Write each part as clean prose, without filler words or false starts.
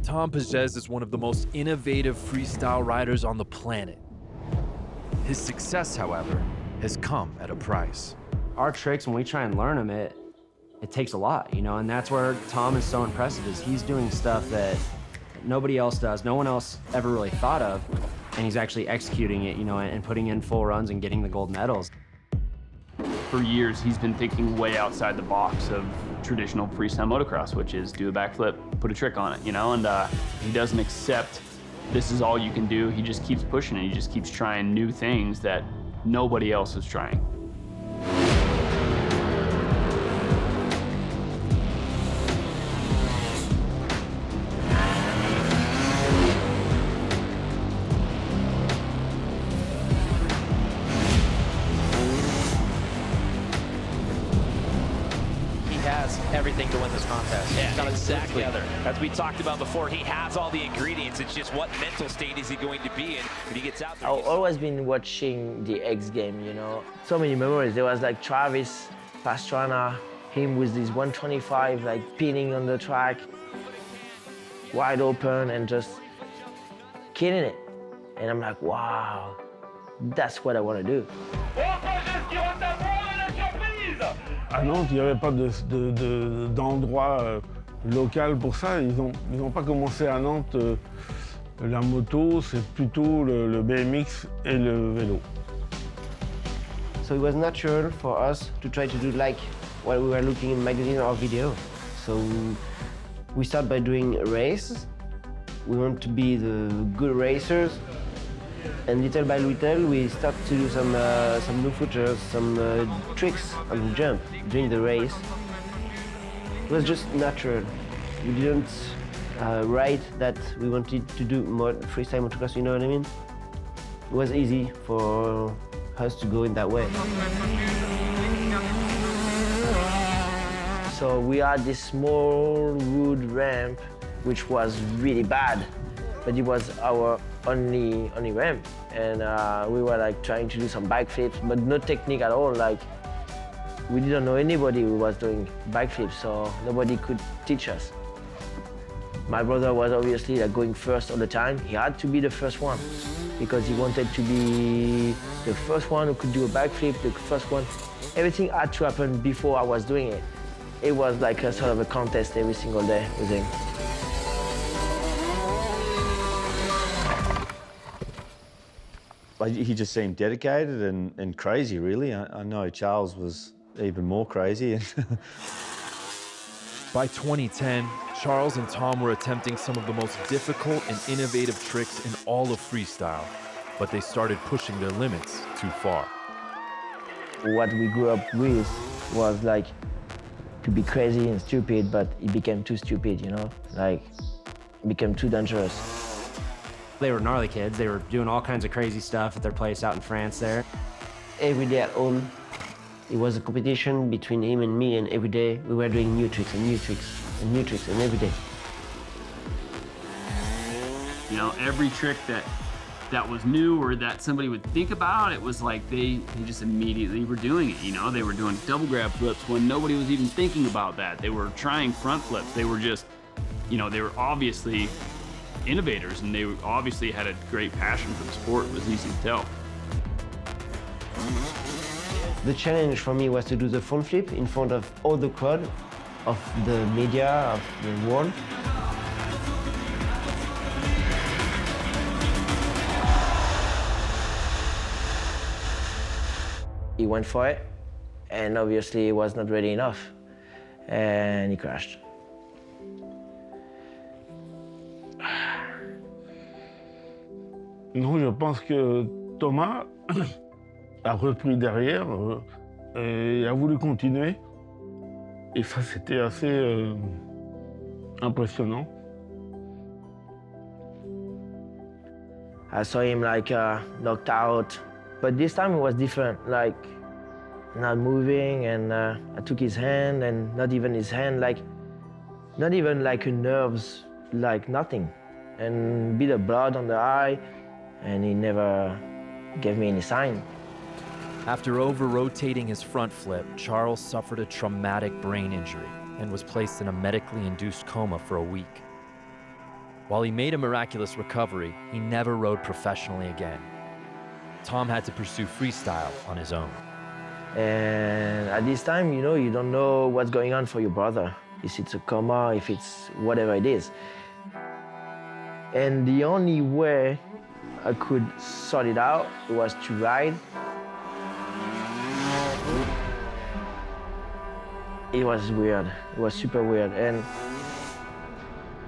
Tom Pagez is one of the most innovative freestyle riders on the planet. His success, however, has come at a price. Our tricks, when we try and learn them, it takes a lot, you know, and that's where Tom is so impressive, is he's doing stuff that nobody else does, no one else ever really thought of, and he's actually executing it, you know, and putting in full runs and getting the gold medals. For years, he's been thinking way outside the box of traditional freestyle motocross, which is do a backflip, put a trick on it, you know, and he doesn't accept this is all you can do. He just keeps pushing it. He just keeps trying new things that nobody else is trying. Everything to win this contest. Yeah, He's got exactly. it together. As we talked about before, he has all the ingredients. It's just what mental state is he going to be in when he gets out there. I've always been watching the X Games, you know. So many memories. There was like Travis Pastrana, him with this 125, like pinning on the track, wide open and just killing it. And I'm like, wow, that's what I want to do. À Nantes, il n'y avait pas d'endroit local pour ça. Ils ont pas commencé à Nantes. La moto, c'est plutôt le BMX et le vélo. So it was natural for us to try to do like what we were looking in magazine or video. So we start by doing races. We want to be the good racers. And little by little, we start to do some new features, some tricks on the jump during the race. It was just natural. We didn't write that we wanted to do more freestyle motocross, you know what I mean? It was easy for us to go in that way. So we had this small wood ramp, which was really bad, but it was our only ramp. And we were like trying to do some backflips, but no technique at all. Like, we didn't know anybody who was doing backflips, so nobody could teach us. My brother was obviously like going first all the time. He had to be the first one because he wanted to be the first one who could do a backflip, the first one. Everything had to happen before I was doing it. It was like a sort of a contest every single day with him. He just seemed dedicated and crazy, really. I know Charles was even more crazy. By 2010, Charles and Tom were attempting some of the most difficult and innovative tricks in all of freestyle, but they started pushing their limits too far. What we grew up with was like to be crazy and stupid, but it became too stupid, you know? Like, it became too dangerous. They were gnarly kids. They were doing all kinds of crazy stuff at their place out in France there. Every day at home, it was a competition between him and me, and every day we were doing new tricks and new tricks and new tricks, and every day. You know, every trick that was new or that somebody would think about, it was like they just immediately were doing it, you know? They were doing double grab flips when nobody was even thinking about that. They were trying front flips. They were just, you know, they were obviously innovators, and they obviously had a great passion for the sport. It was easy to tell. The challenge for me was to do the front flip in front of all the crowd, of the media, of the world. He went for it, and obviously he was not ready enough, and he crashed. Non, je pense que Thomas a repris derrière et a voulu continuer. Et ça, c'était assez impressionnant. I saw him like knocked out, but this time it was different, like not moving, and I took his hand, and not even his hand, like not even like nerves, like nothing, and bit of blood on the eye, and he never gave me any sign. After over-rotating his front flip, Charles suffered a traumatic brain injury and was placed in a medically induced coma for a week. While he made a miraculous recovery, he never rode professionally again. Tom had to pursue freestyle on his own. And at this time, you know, you don't know what's going on for your brother. If it's a coma, if it's whatever it is. And the only way I could sort it out was to ride. It was weird. It was super weird. And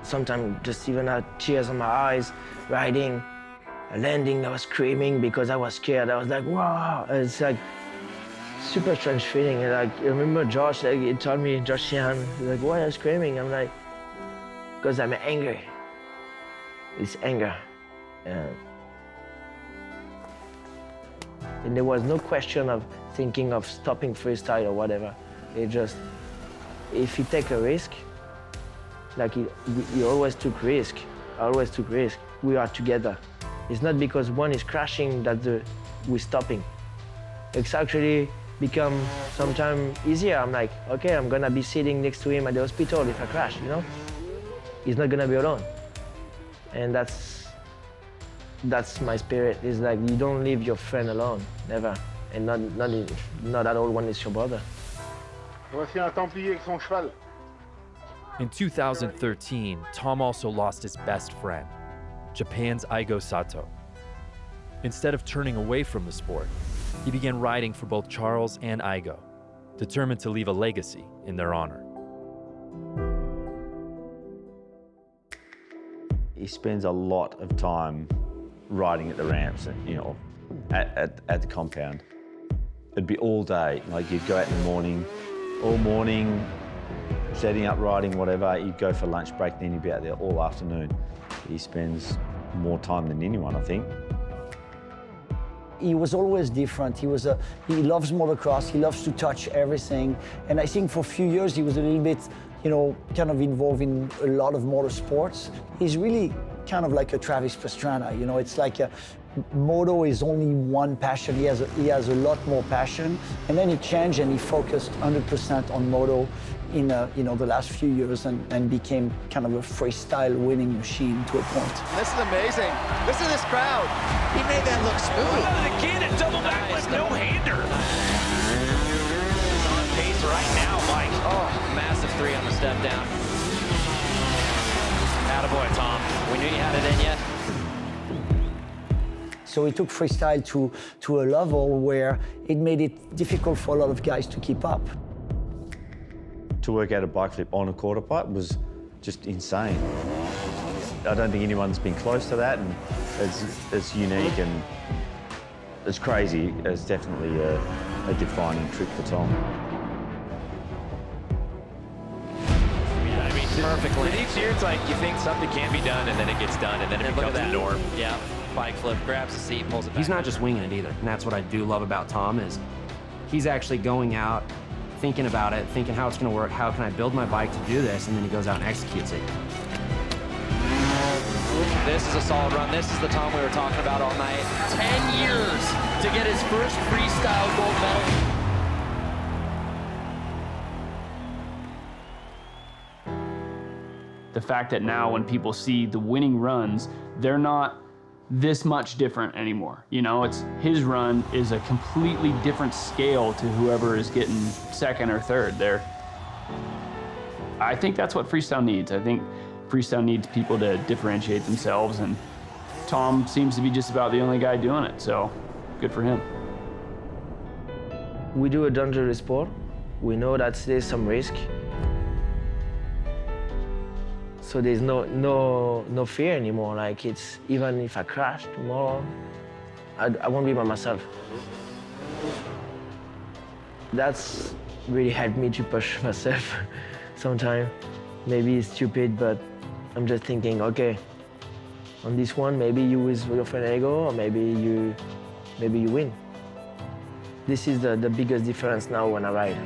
sometimes just even had tears in my eyes, riding, landing, I was screaming because I was scared. I was like, wow. It's like super strange feeling. And like, I remember Josh, like, he told me, Josh Sheehan, he's like, why are you screaming? I'm like, because I'm angry. It's anger. And there was no question of thinking of stopping freestyle or whatever. It just, if you take a risk, like you always took risk, I always took risk. We are together. It's not because one is crashing that we're stopping. It's actually become sometimes easier. I'm like, okay, I'm gonna be sitting next to him at the hospital if I crash, you know? He's not gonna be alone. And that's my spirit. It's like you don't leave your friend alone, never. And not at all when it's your brother. Voici un Templier avec son cheval. In 2013, Tom also lost his best friend, Japan's Aigo Sato. Instead of turning away from the sport, he began riding for both Charles and Aigo, determined to leave a legacy in their honor. He spends a lot of time riding at the ramps, you know, at the compound. It'd be all day, like you'd go out in the morning, all morning, setting up, riding, whatever. You'd go for lunch break, then you'd be out there all afternoon. He spends more time than anyone, I think. He was always different. He loves motocross, he loves to touch everything. And I think for a few years he was a little bit, you know, kind of involved in a lot of motorsports. He's really kind of like a Travis Pastrana, you know, it's like moto is only one passion. He has a lot more passion. And then he changed and he focused 100% on moto in you know, the last few years and became kind of a freestyle winning machine to a point. This is amazing. Listen to this crowd. He made that look smooth. Again, a double backflip, no-hander. He's on pace right now, Mike. Oh, massive 3 on the step down. Attaboy, Tom. We knew you had it in you. So he took freestyle to a level where it made it difficult for a lot of guys to keep up. To work out a bike flip on a quarter pipe was just insane. I don't think anyone's been close to that, and it's unique and it's crazy. It's definitely a defining trick for Tom. I mean, perfectly. With each year, it's like you think something can't be done, and then it gets done, and then it becomes the norm. Yeah, bike flip, grabs the seat, pulls it back. He's not just winging it either, and that's what I do love about Tom is he's actually going out, thinking about it, thinking how it's gonna work, how can I build my bike to do this, and then he goes out and executes it. This is a solid run. This is the Tom we were talking about all night. 10 years to get his first freestyle gold medal. The fact that now when people see the winning runs, they're not this much different anymore. You know, it's his run is a completely different scale to whoever is getting second or third. I think that's what freestyle needs. I think freestyle needs people to differentiate themselves, and Tom seems to be just about the only guy doing it, so good for him. We do a dangerous sport. We know that there's some risk. So there's no fear anymore. Like it's, even if I crash tomorrow, I won't be by myself. That's really helped me to push myself sometimes. Maybe it's stupid, but I'm just thinking, okay, on this one, maybe you with your friend Ego, or maybe you win. This is the biggest difference now when I ride.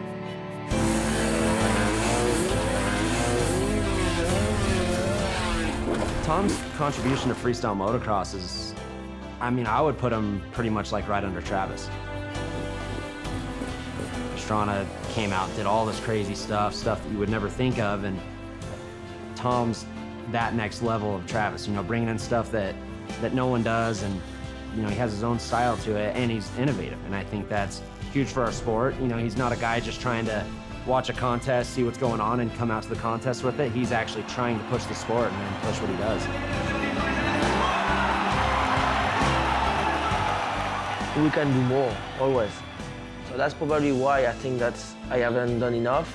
Tom's contribution to freestyle motocross is, I mean, I would put him pretty much like right under Travis. Pastrana came out, did all this crazy stuff that you would never think of, and Tom's that next level of Travis, you know, bringing in stuff that no one does, and, you know, he has his own style to it, and he's innovative, and I think that's huge for our sport. You know, he's not a guy just trying to watch a contest, see what's going on, and come out to the contest with it. He's actually trying to push the sport and push what he does. We can do more, always. So that's probably why I think that I haven't done enough,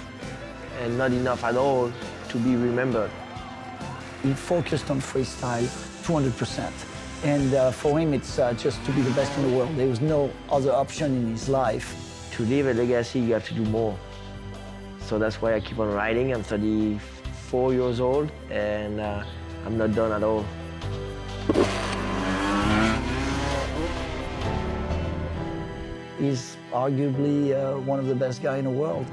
and not enough at all to be remembered. He focused on freestyle 200%. And for him, it's just to be the best in the world. There was no other option in his life. To leave a legacy, you have to do more. So that's why I keep on riding. I'm 34 years old, and I'm not done at all. He's arguably one of the best guys in the world.